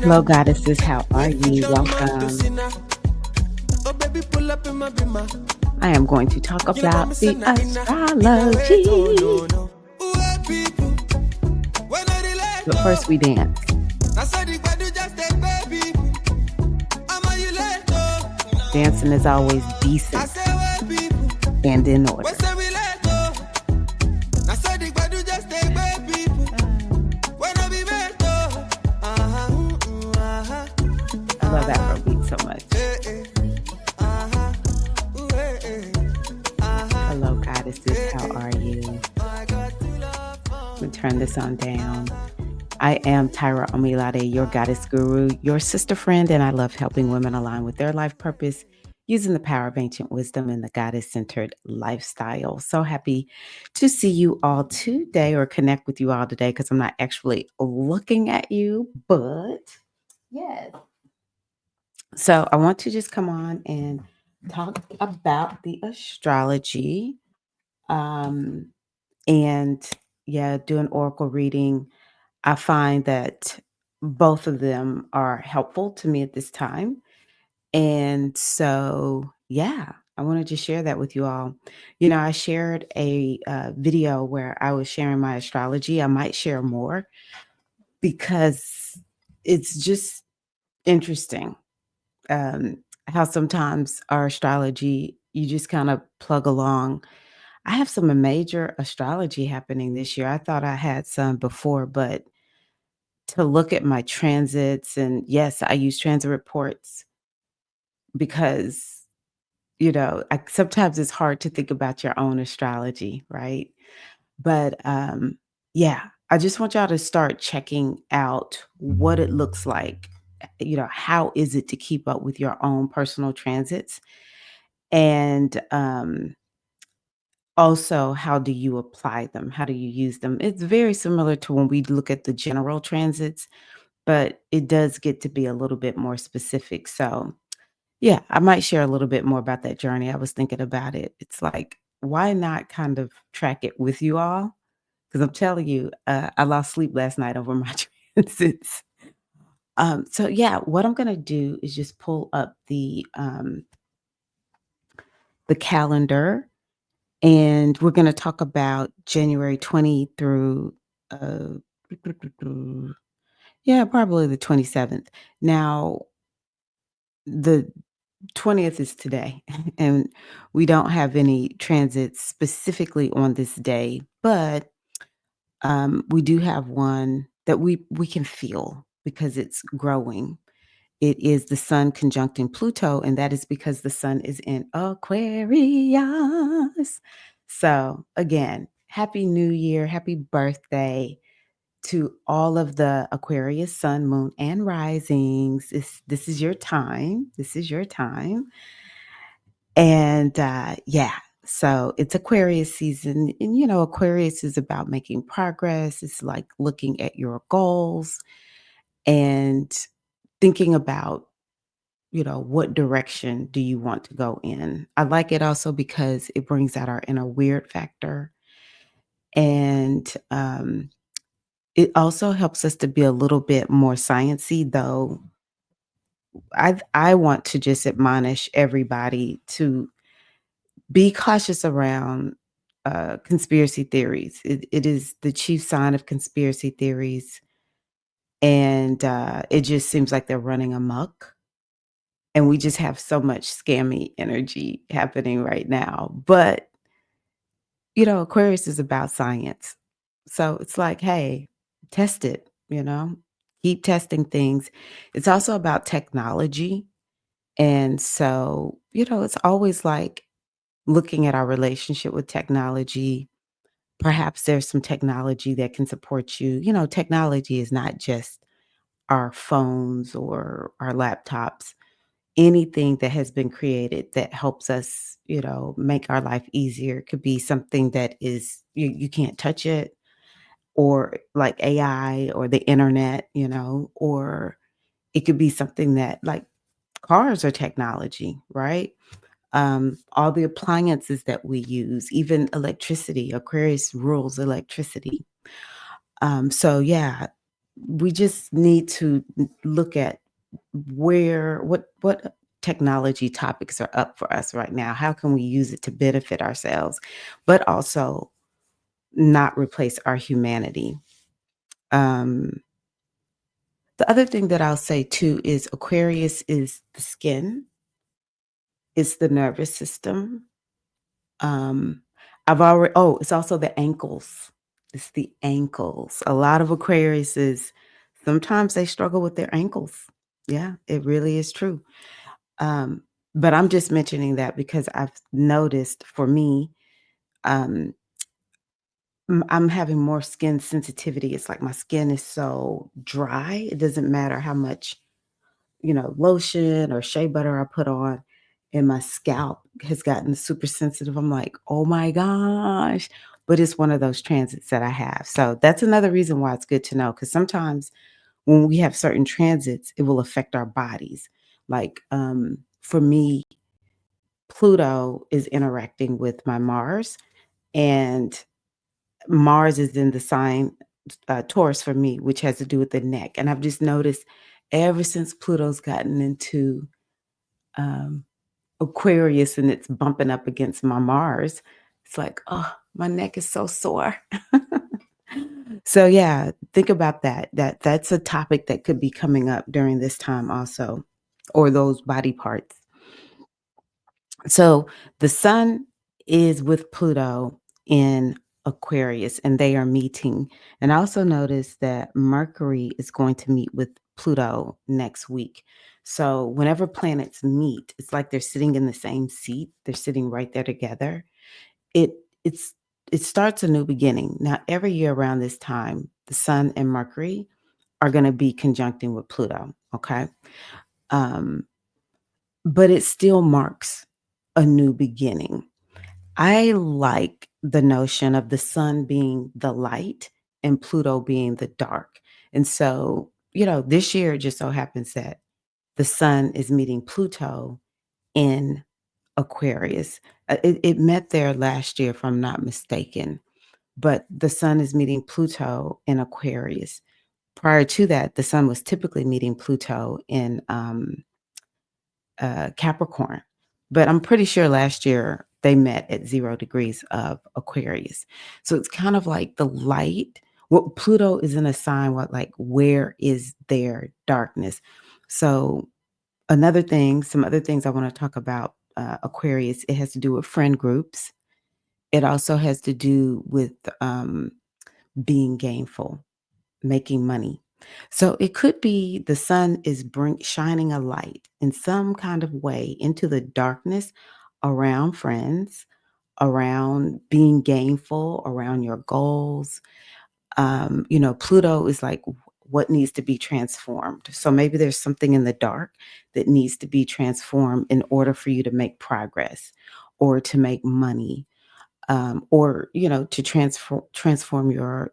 Hello, goddesses. How are you? Welcome. I am going to talk about the astrology. But first, we dance. Dancing is always decent and in order. I love Afrobeat so much. Hello, goddesses. How are you? Let me turn this on down. I am Tirra Omilade, your goddess guru, your sister friend, and I love helping women align with their life purpose using the power of ancient wisdom and the goddess-centered lifestyle. So happy to see you all today or connect with you all today because I'm not actually looking at you, but yes. So I want to just come on and talk about the astrology and do an oracle reading. I find that both of them are helpful to me at this time. And so, I wanted to share that with you all. I shared a video where I was sharing my astrology. I might share more because it's just interesting how sometimes our astrology, you just kind of plug along. I have some major astrology happening this year. I thought I had some before, but to look at my transits, and yes, I use transit reports because, sometimes it's hard to think about your own astrology, right? But I just want y'all to start checking out what it looks like. How is it to keep up with your own personal transits? And also, how do you apply them? How do you use them? It's very similar to when we look at the general transits, but it does get to be a little bit more specific. So, I might share a little bit more about that journey. I was thinking about it. It's like, why not kind of track it with you all? Because I'm telling you, I lost sleep last night over my transits. What I'm gonna do is just pull up the calendar, and we're gonna talk about January 20 through uh, probably the 27th. Now, the 20th is today, and we don't have any transits specifically on this day, but we do have one that we can feel because it's growing. It is the sun conjuncting Pluto, and that is because the sun is in Aquarius. So again, happy new year, happy birthday to all of the Aquarius sun, moon, and risings. This is your time. This is your time. And so it's Aquarius season. And, Aquarius is about making progress. It's like looking at your goals and thinking about, what direction do you want to go in? I like it also because it brings out our inner weird factor. And it also helps us to be a little bit more sciencey, though. I want to just admonish everybody to be cautious around conspiracy theories. It is the chief sign of conspiracy theories, and it just seems like they're running amok. And we just have so much scammy energy happening right now. But, Aquarius is about science. So it's like, hey, test it, keep testing things. It's also about technology. And so, it's always like looking at our relationship with technology. Perhaps there's some technology that can support you. Technology is not just our phones or our laptops. Anything that has been created that helps us, make our life easier. It could be something that is you can't touch it, or like AI or the internet, or it could be something that like cars are technology, right? all the appliances that we use, even electricity. Aquarius rules electricity. So yeah, we just need to look at what technology topics are up for us right now. How can we use it to benefit ourselves, but also not replace our humanity? Um, the other thing that I'll say too is Aquarius is the skin, it's the nervous system. Um, it's also the ankles. It's the ankles. A lot of Aquariuses, sometimes they struggle with their ankles. Yeah, it really is true. Um, but I'm just mentioning that because I've noticed for me, um, I'm having more skin sensitivity. It's like my skin is so dry. It doesn't matter how much, lotion or shea butter I put on, and my scalp has gotten super sensitive. I'm like, oh my gosh. But it's one of those transits that I have. So that's another reason why it's good to know. Because sometimes when we have certain transits, it will affect our bodies. Like for me, Pluto is interacting with my Mars, and Mars is in the sign Taurus for me, which has to do with the neck. And I've just noticed ever since Pluto's gotten into um, Aquarius and it's bumping up against my Mars, it's like, oh, my neck is so sore. So yeah, think about that. That's a topic that could be coming up during this time also, or those body parts. So the sun is with Pluto in Aquarius and they are meeting. And I also noticed that Mercury is going to meet with Pluto next week. So whenever planets meet, it's like they're sitting in the same seat. They're sitting right there together. It it's it starts a new beginning. Now every year around this time, the sun and Mercury are going to be conjuncting with Pluto, okay? Um but it still marks a new beginning. I like the notion of the sun being the light and Pluto being the dark. And so, this year it just so happens that the sun is meeting Pluto in Aquarius. It met there last year, if I'm not mistaken, but the sun is meeting Pluto in Aquarius. Prior to that, the sun was typically meeting Pluto in Capricorn. But I'm pretty sure last year they met at 0 degrees of Aquarius. So it's kind of like the light. Well, Pluto is in a sign what like where is their darkness? So some other things I want to talk about Aquarius, it has to do with friend groups. It also has to do with being gainful, making money. So it could be the sun is shining a light in some kind of way into the darkness around friends, around being gainful, around your goals. Pluto is like what needs to be transformed. So maybe there's something in the dark that needs to be transformed in order for you to make progress or to make money, or to transform your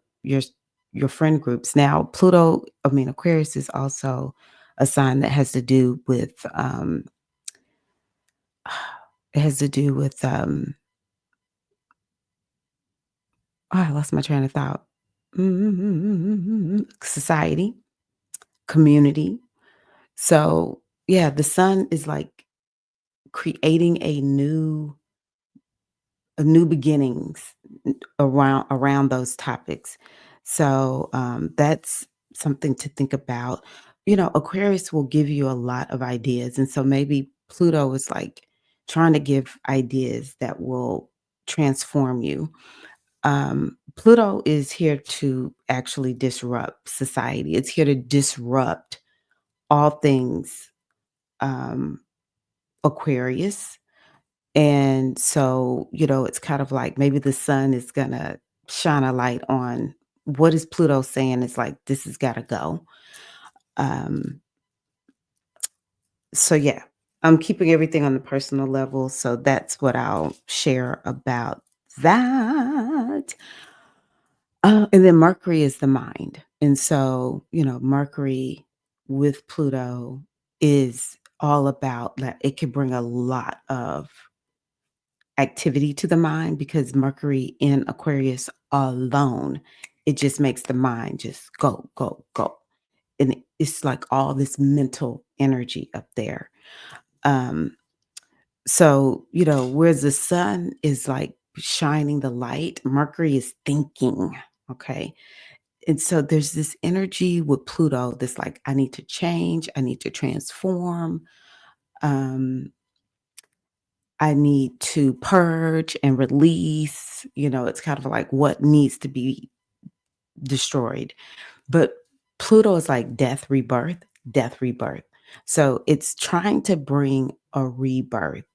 friend groups. Now Aquarius is also a sign that has to do with it has to do with oh, I lost my train of thought. Society, community. So yeah, the sun is like creating a new beginnings around those topics. So that's something to think about. Aquarius will give you a lot of ideas, and so maybe Pluto is like trying to give ideas that will transform you. Pluto is here to actually disrupt society. It's here to disrupt all things um, Aquarius. And so, it's kind of like maybe the sun is going to shine a light on what is Pluto saying. It's like, this has got to go. Um, so, yeah, I'm keeping everything on the personal level. So that's what I'll share about that. And then Mercury is the mind. And so, Mercury with Pluto is all about that. It can bring a lot of activity to the mind because Mercury in Aquarius alone, it just makes the mind just go, go, go. And it's like all this mental energy up there. Um, so, whereas the sun is like shining the light, Mercury is thinking. Okay. And so there's this energy with Pluto that's like, I need to change, I need to transform. Um, I need to purge and release. It's kind of like what needs to be destroyed. But Pluto is like death, rebirth, death, rebirth. So it's trying to bring a rebirth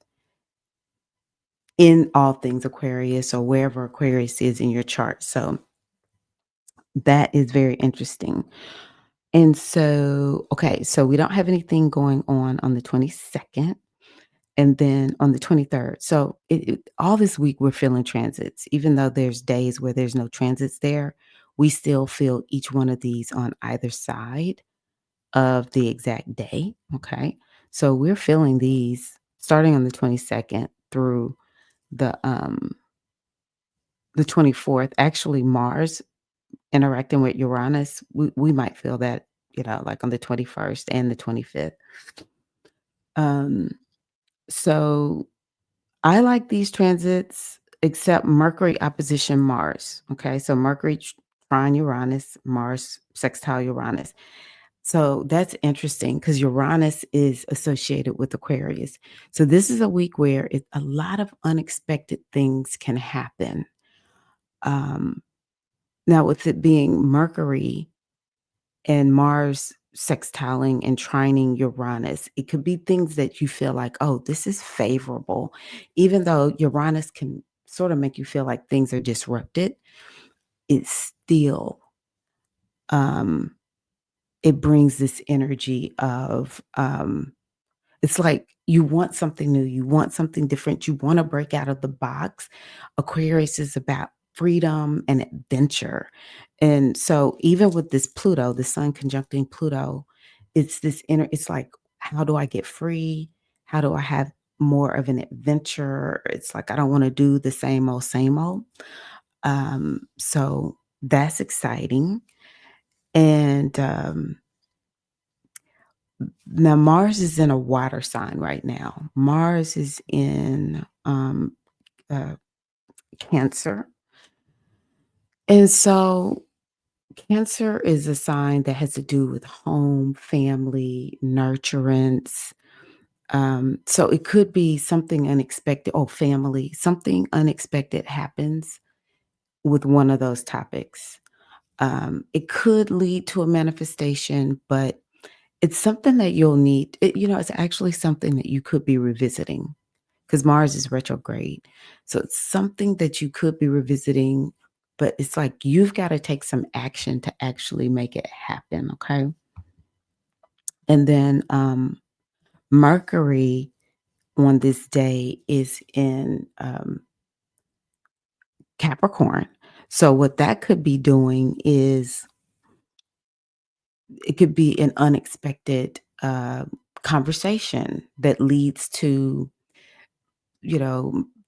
in all things Aquarius or wherever Aquarius is in your chart. So that is very interesting. And so, okay, so we don't have anything going on the 22nd. And then on the 23rd. So all this week, we're feeling transits. Even though there's days where there's no transits there, we still feel each one of these on either side of the exact day. Okay. So we're feeling these starting on the 22nd through the um the 24th. Actually, Mars interacting with Uranus, we might feel that, like on the 21st and the 25th. Um, so I like these transits, except Mercury opposition Mars. Okay, so Mercury trine Uranus, Mars sextile Uranus. So that's interesting because Uranus is associated with Aquarius. So this is a week where a lot of unexpected things can happen. Um, Now, with it being Mercury and Mars sextiling and trining Uranus, it could be things that you feel like, oh, this is favorable, even though Uranus can sort of make you feel like things are disrupted. It's still, um, it brings this energy of it's like you want something new, you want something different, you wanna break out of the box. Aquarius is about freedom and adventure. And so even with this Pluto, the sun conjuncting Pluto, it's like, how do I get free? How do I have more of an adventure? It's like I don't wanna do the same old, same old. So that's exciting. And, now Mars is in a water sign right now. Mars is in uh, Cancer. And so Cancer is a sign that has to do with home, family, nurturance. So it could be something unexpected, oh, family, something unexpected happens with one of those topics. It could lead to a manifestation, but it's something that you'll need. It's actually something that you could be revisiting because Mars is retrograde. So it's something that you could be revisiting, but it's like you've got to take some action to actually make it happen. Okay. And then Mercury on this day is in Capricorn. So what that could be doing is it could be an unexpected conversation that leads to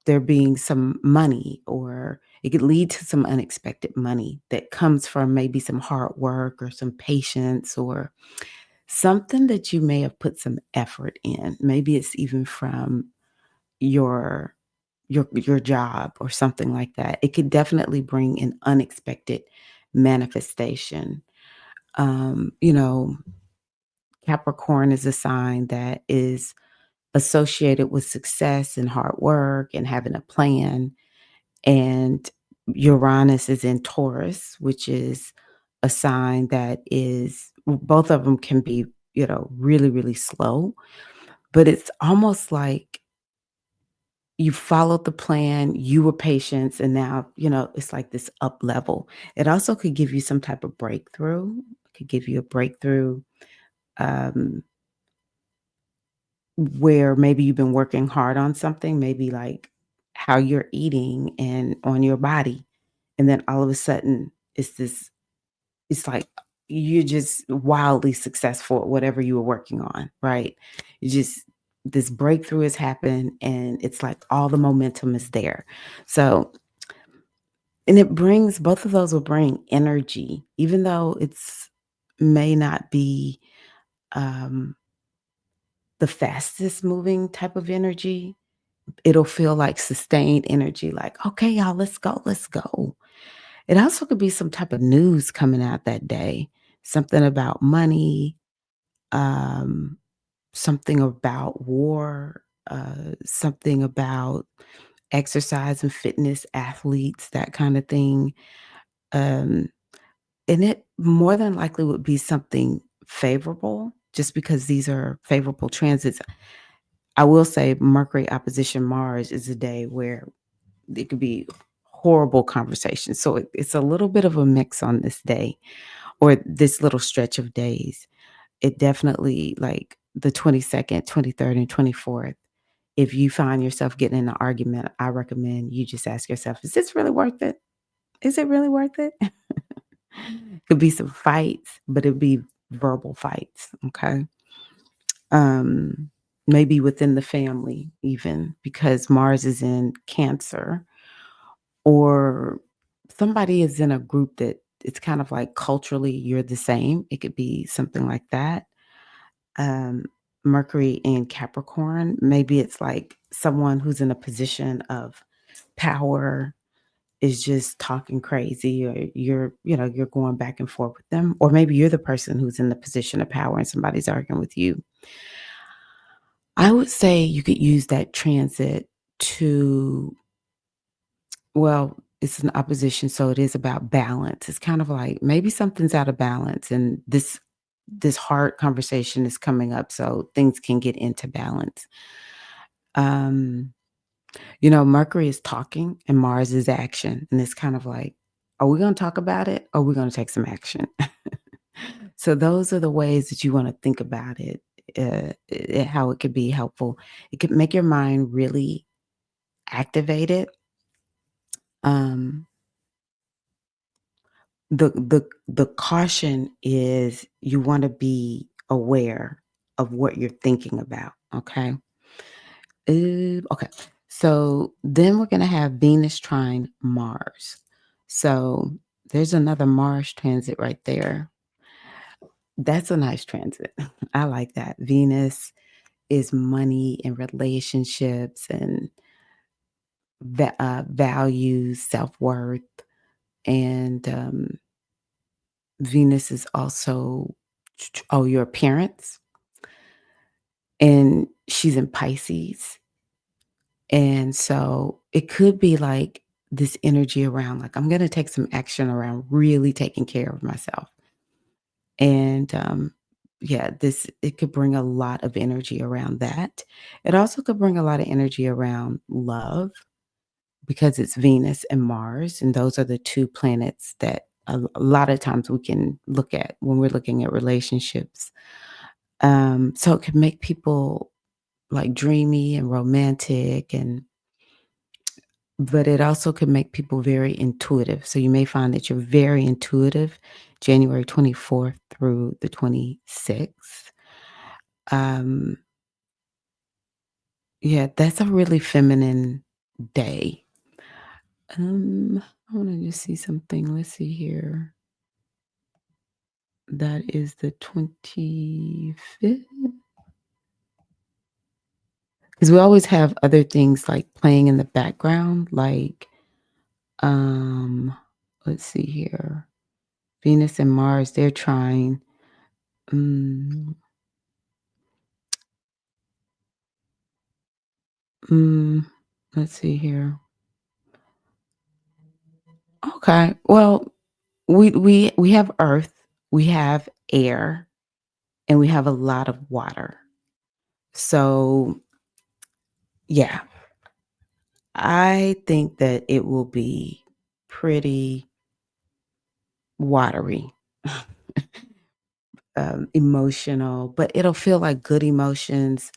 there being some money, or it could lead to some unexpected money that comes from maybe some hard work or some patience or something that you may have put some effort in. Maybe it's even from your your job or something like that. It could definitely bring an unexpected manifestation. Um, you know, Capricorn is a sign that is associated with success and hard work and having a plan. And Uranus is in Taurus, which is a sign that is, both of them can be, really, really slow. But it's almost like you followed the plan, you were patient, and now, it's like this up level. It also could give you some type of breakthrough. It could give you a breakthrough. Um, Where maybe you've been working hard on something, maybe like how you're eating and on your body, and then all of a sudden it's like you're just wildly successful at whatever you were working on, right? You just this breakthrough has happened and it's like all the momentum is there. So, and it brings both of those will bring energy, even though it's may not be um the fastest moving type of energy. It'll feel like sustained energy, like, okay, y'all, let's go, let's go. It also could be some type of news coming out that day, something about money, um, something about war, something about exercise and fitness, athletes, that kind of thing. Um, and it more than likely would be something favorable just because these are favorable transits. I will say Mercury opposition Mars is a day where it could be horrible conversations. So it's a little bit of a mix on this day or this little stretch of days. It definitely like the 22nd, 23rd, and 24th. If you find yourself getting in an argument, I recommend you just ask yourself, is this really worth it? Is it really worth it? Could be some fights, but it'd be verbal fights. Okay. Um, maybe within the family, even because Mars is in Cancer, or somebody is in a group that it's kind of like culturally you're the same. It could be something like that. Um, Mercury in Capricorn, maybe it's like someone who's in a position of power is just talking crazy, or you're going back and forth with them, or maybe you're the person who's in the position of power and somebody's arguing with you. I would say you could use that transit to, well, it's an opposition, so it is about balance. It's kind of like maybe something's out of balance and this hard conversation is coming up so things can get into balance. Um, Mercury is talking and Mars is action. And it's kind of like, are we going to talk about it or are we going to take some action? So those are the ways that you want to think about it, how it could be helpful. It could make your mind really activated. Um, the caution is you want to be aware of what you're thinking about. Okay. Okay. So then we're gonna have Venus trine Mars. So there's another Mars transit right there. That's a nice transit. I like that. Venus is money and relationships and values, self worth, and Venus is also your appearance, and she's in Pisces. And so it could be like this energy around, like, I'm going to take some action around really taking care of myself. And yeah, it could bring a lot of energy around that. It also could bring a lot of energy around love because it's Venus and Mars. And those are the two planets that a lot of times we can look at when we're looking at relationships. So it can make people like dreamy and romantic, and but it also could make people very intuitive. So you may find that you're very intuitive January 24th through the 26th. Um, yeah, that's a really feminine day. I want to just see something. Let's see here. That is the 25th. Because we always have other things like playing in the background, like um, let's see here. Venus and Mars, they're trying. Mm, mm, let's see here. Okay. Well, we have earth, we have air, and we have a lot of water. So, yeah, I think that it will be pretty watery, emotional, but it'll feel like good emotions.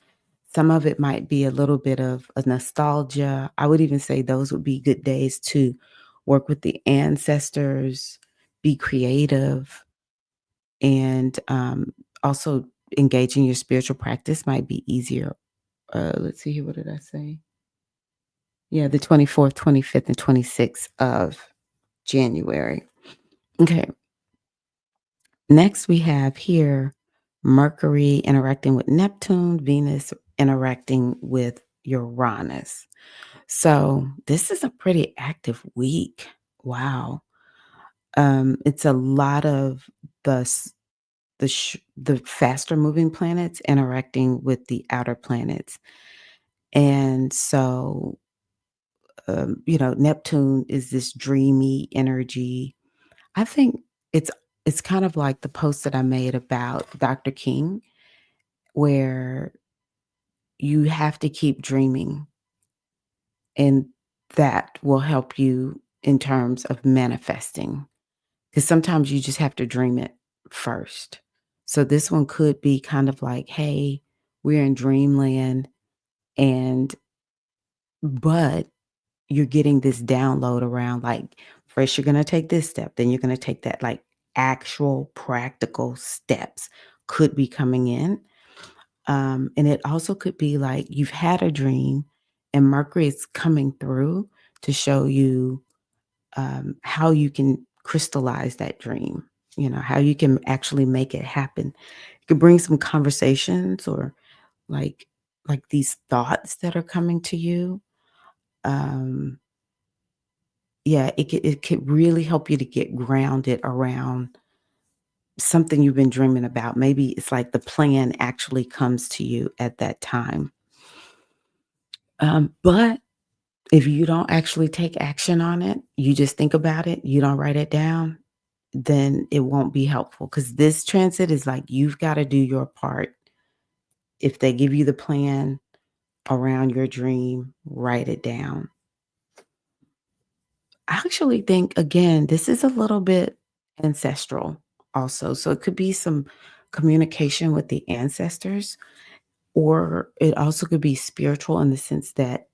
Some of it might be a little bit of a nostalgia. I would even say those would be good days to work with the ancestors, be creative. And also engaging your spiritual practice might be easier. Let's see here. What did I say? Yeah, the 24th, 25th, and 26th of January. Okay. Next, we have here Mercury interacting with Neptune, Venus interacting with Uranus. So this is a pretty active week. Wow. It's a lot of the faster moving planets interacting with the outer planets. And so, Neptune is this dreamy energy. I think it's it's kind of like the post that I made about Dr. King, where you have to keep dreaming, and that will help you in terms of manifesting. Because sometimes you just have to dream it first. So this one could be kind of like, hey, we're in dreamland, and but you're getting this download around, like, first you're gonna take this step, then you're gonna take that, like, actual practical steps could be coming in. And it also could be like you've had a dream and Mercury is coming through to show you how you can crystallize that dream, how you can actually make it happen. You could bring some conversations or like these thoughts that are coming to you. Um, yeah, it could really help you to get grounded around something you've been dreaming about. Maybe it's like the plan actually comes to you at that time. But if you don't actually take action on it, you just think about it, you don't write it down, then it won't be helpful because this transit is like you've got to do your part. If they give you the plan around your dream, write it down. I actually think, again, this is a little bit ancestral also. So it could be some communication with the ancestors, or it also could be spiritual in the sense that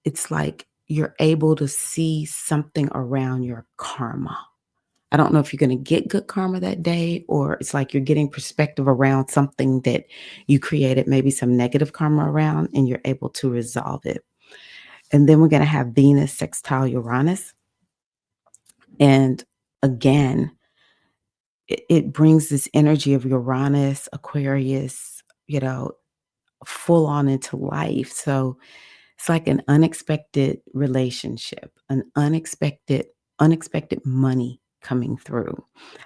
it's like you're able to see something around your karma. I don't know if you're going to get good karma that day, or it's like you're getting perspective around something that you created, maybe some negative karma around, and you're able to resolve it. And then we're going to have Venus sextile Uranus. And again, it brings this energy of Uranus, Aquarius, full on into life. So it's like an unexpected relationship, an unexpected money coming through.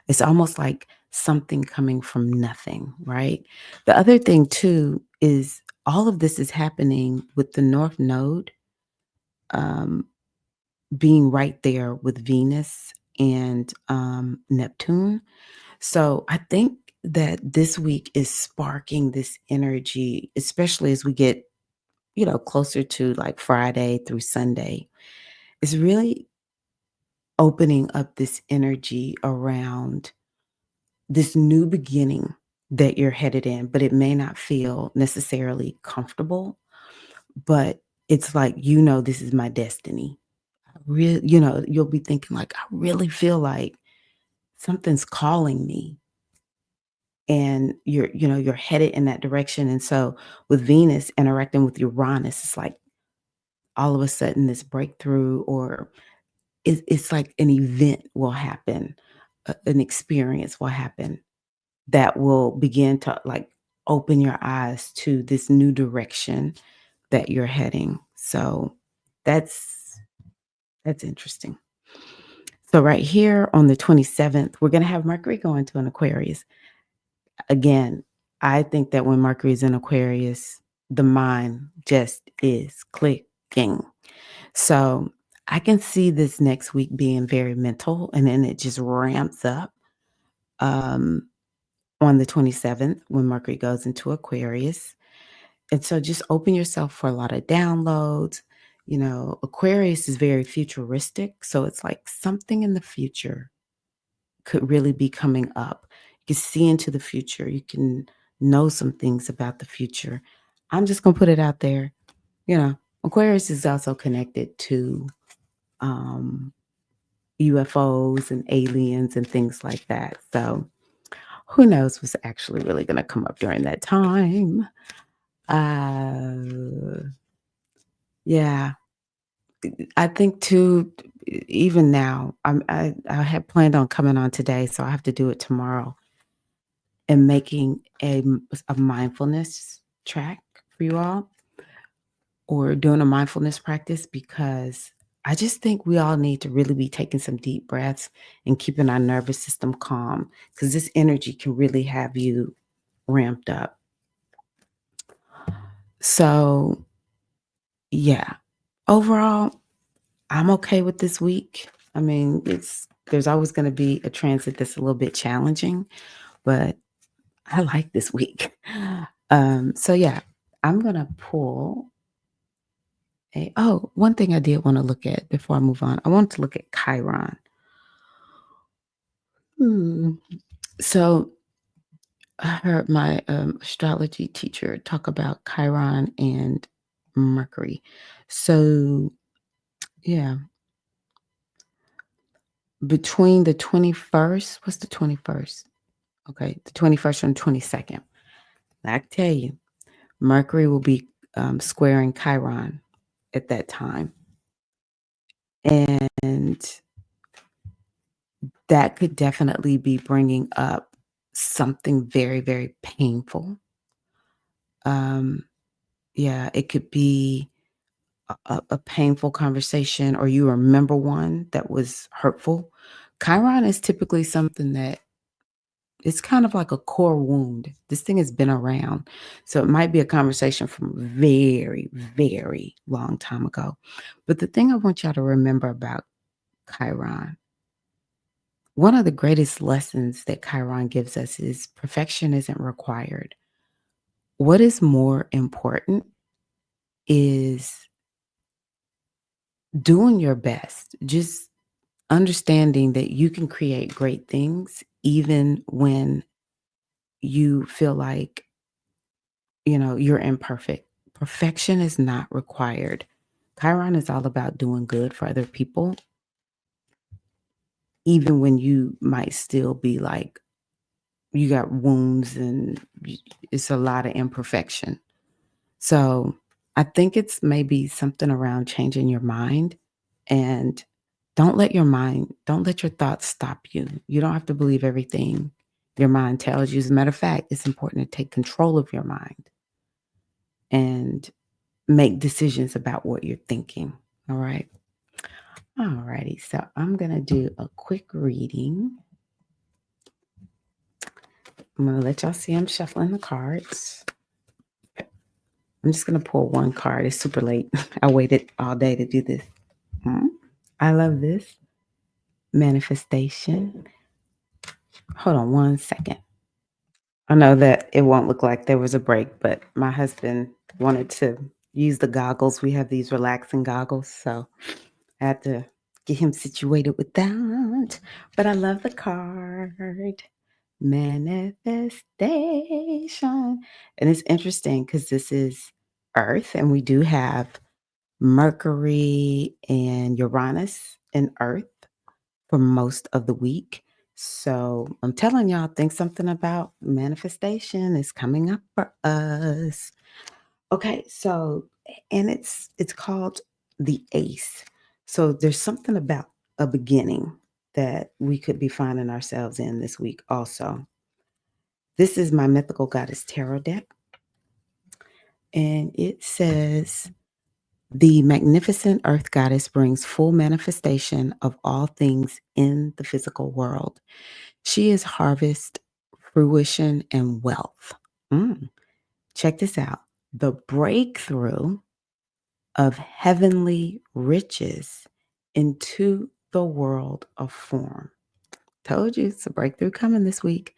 It's almost like something coming from nothing, right? The other thing too is all of this is happening with the North Node um, being right there with Venus and Neptune. So I think that this week is sparking this energy, especially as we get, closer to like Friday through Sunday. It's really opening up this energy around this new beginning that you're headed in, but it may not feel necessarily comfortable, but it's like, this is my destiny. Really, you'll be thinking like, I really feel like something's calling me, and you're headed in that direction. And so with Venus interacting with Uranus, it's like all of a sudden this breakthrough, or it's like an event will happen, an experience will happen that will begin to like open your eyes to this new direction that you're heading. So that's that's interesting. So right here on the 27th, we're going to have Mercury going to an Aquarius. Again, I think that when Mercury is in Aquarius, the mind just is clicking. So I can see this next week being very mental, and then it just ramps up um, on the 27th when Mercury goes into Aquarius. And so just open yourself for a lot of downloads. Aquarius is very futuristic. So it's like something in the future could really be coming up. You can see into the future. You can know some things about the future. I'm just going to put it out there. Aquarius is also connected to um, UFOs and aliens and things like that. So Who knows what's actually really gonna come up during that time? Uh, yeah, I think too, even now, I had planned on coming on today, so I have to do it tomorrow and making a mindfulness track for you all or doing a mindfulness practice because I just think we all need to really be taking some deep breaths and keeping our nervous system calm because this energy can really have you ramped up. So, yeah, overall, I'm okay with this week. I mean, there's always going to be a transit that's a little bit challenging, but I like this week. So yeah, I'm gonna pull one thing I did want to look at before I move on. I want to look at Chiron. Hmm. So I heard my astrology teacher talk about Chiron and Mercury. So yeah, between the 21st, what's the 21st? Okay, the 21st and 22nd. I can tell you, Mercury will be squaring Chiron at that time. And that could definitely be bringing up something very, very painful. Um, yeah, it could be a painful conversation, or you remember one that was hurtful. Chiron is typically something that it's kind of like a core wound. This thing has been around. So it might be a conversation from a very, very long time ago. But the thing I want y'all to remember about Chiron, one of the greatest lessons that Chiron gives us is perfection isn't required. What is more important is doing your best, just understanding that you can create great things even when you feel like, you're imperfect. Perfection is not required. Chiron is all about doing good for other people, even when you might still be like, you got wounds and it's a lot of imperfection. So I think it's maybe something around changing your mind and don't let your thoughts stop you. You don't have to believe everything your mind tells you. As a matter of fact, it's important to take control of your mind and make decisions about what you're thinking. All right. All righty. So I'm going to do a quick reading. I'm going to let y'all see I'm shuffling the cards. I'm just going to pull one card. It's super late. I waited all day to do this. I love this. Manifestation. Hold on one second. I know that it won't look like there was a break, but my husband wanted to use the goggles. We have these relaxing goggles, so I had to get him situated with that. But I love the card. Manifestation. And it's interesting because this is Earth, and we do have Mercury and Uranus in Earth for most of the week. So I'm telling y'all, think something about manifestation is coming up for us. Okay, so and it's called the ace. So there's something about a beginning that we could be finding ourselves in this week also. This is my mythical goddess tarot deck, and it says the magnificent earth goddess brings full manifestation of all things in the physical world. She is harvest, fruition, and wealth. Mm, Check this out. The breakthrough of heavenly riches into the world of form. Told you it's a breakthrough coming this week.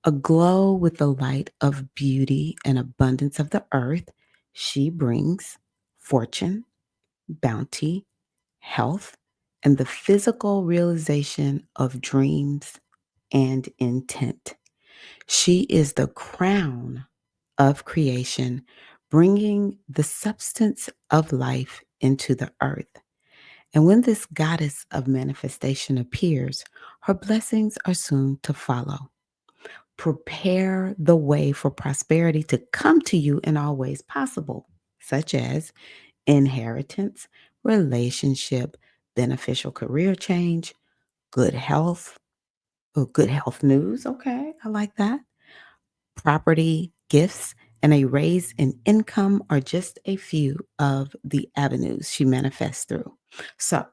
Aglow with the light of beauty and abundance of the earth, she brings fortune, bounty, health, and the physical realization of dreams and intent. She is the crown of creation, bringing the substance of life into the earth. And when this goddess of manifestation appears, her blessings are soon to follow. Prepare the way for prosperity to come to you in all ways possible, such as inheritance, relationship, beneficial career change, good health. Oh, good health news. Okay, I like that. Property, gifts, and a raise in income are just a few of the avenues she manifests through. So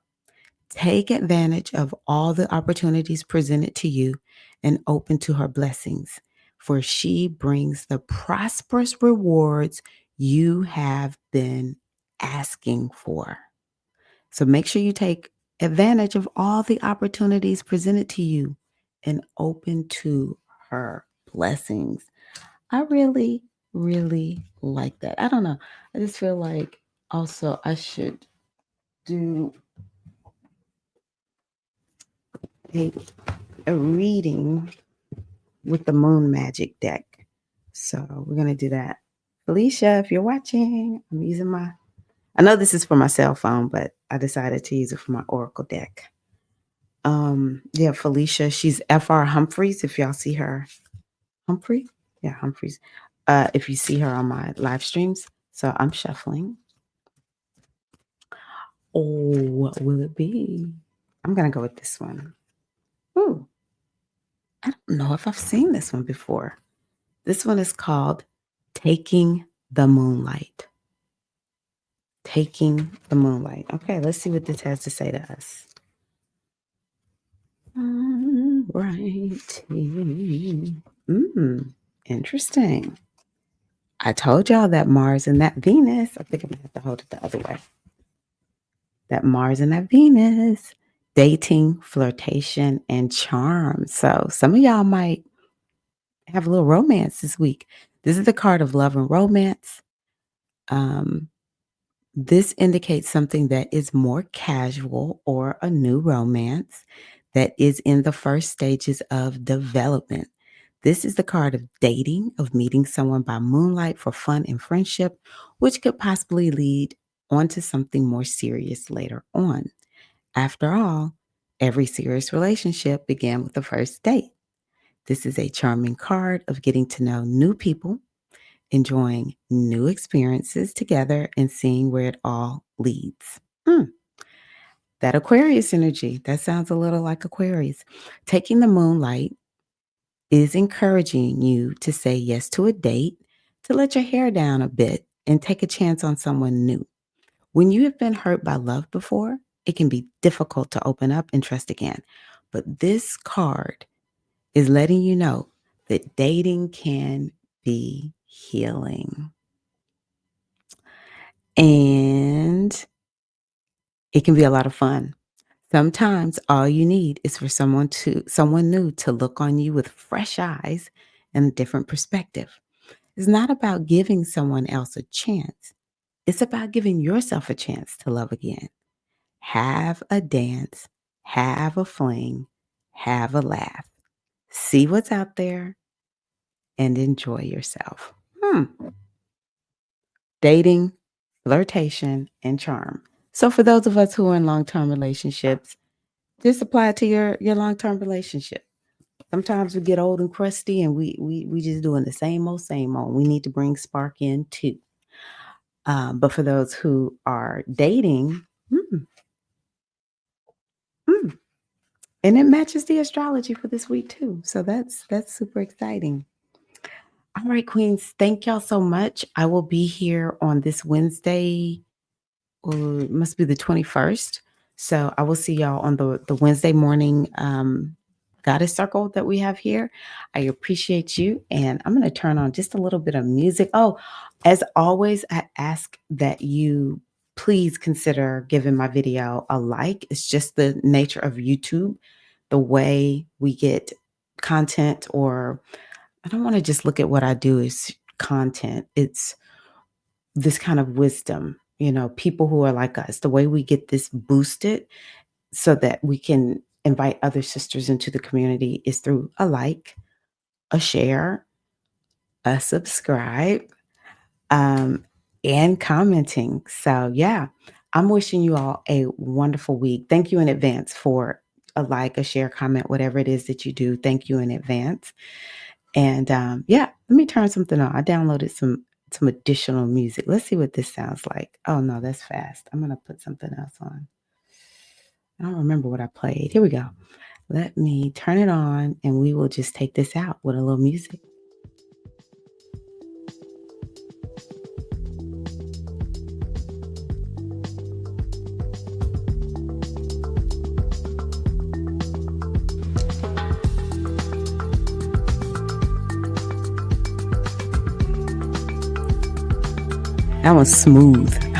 take advantage of all the opportunities presented to you and open to her blessings, for she brings the prosperous rewards you have been asking for. So make sure you take advantage of all the opportunities presented to you and open to her blessings. I really, really like that. I don't know. I just feel like also I should do a, a reading with the moon magic deck. So we're going to do that. Felicia, if you're watching, I'm using I know this is for my cell phone, but I decided to use it for my Oracle deck. Yeah, Felicia, she's FR Humphreys. If y'all see her, Humphrey, yeah, Humphreys. If you see her on my live streams, so I'm shuffling. Oh, what will it be? I'm gonna go with this one. Ooh, I don't know if I've seen this one before. This one is called "Taking the Moonlight." Taking the moonlight. Okay, let's see what this has to say to us. Right. Interesting. I told y'all that Mars and that Venus, I think I'm gonna have to hold it the other way. That Mars and that Venus, dating, flirtation, and charm. So some of y'all might have a little romance this week. This is the card of love and romance. Um, this indicates something that is more casual or a new romance that is in the first stages of development. This is the card of dating, of meeting someone by moonlight for fun and friendship, which could possibly lead onto something more serious later on. After all, every serious relationship began with the first date. This is a charming card of getting to know new people, enjoying new experiences together, and seeing where it all leads. That Aquarius energy, that sounds a little like Aquarius. Taking the moonlight is encouraging you to say yes to a date, to let your hair down a bit, and take a chance on someone new. When you have been hurt by love before, it can be difficult to open up and trust again. But this card is letting you know that dating can be healing. And it can be a lot of fun. Sometimes all you need is for someone new to look on you with fresh eyes and a different perspective. It's not about giving someone else a chance. It's about giving yourself a chance to love again. Have a dance, have a fling, have a laugh. See what's out there and enjoy yourself. Dating, flirtation, and charm. So for those of us who are in long-term relationships, just apply it to your long-term relationship. Sometimes we get old and crusty and we just doing the same old, same old. We need to bring spark in too. But for those who are dating, mm, mm, and it matches the astrology for this week too. So that's super exciting. All right, Queens, thank y'all so much. I will be here on this Wednesday. It must be the 21st. So I will see y'all on the Wednesday morning goddess circle that we have here. I appreciate you. And I'm going to turn on just a little bit of music. Oh, as always, I ask that you please consider giving my video a like. It's just the nature of YouTube, the way we get content, or I don't want to just look at what I do as content. It's this kind of wisdom, people who are like us, the way we get this boosted so that we can invite other sisters into the community is through a like, a share, a subscribe, um, and commenting. So, yeah, I'm wishing you all a wonderful week. Thank you in advance for a like, a share, comment, whatever it is that you do. Thank you in advance. And yeah, let me turn something on. I downloaded some additional music. Let's see what this sounds like. Oh no, that's fast. I'm gonna put something else on. I don't remember what I played. Here we go. Let me turn it on and we will just take this out with a little music. That was smooth.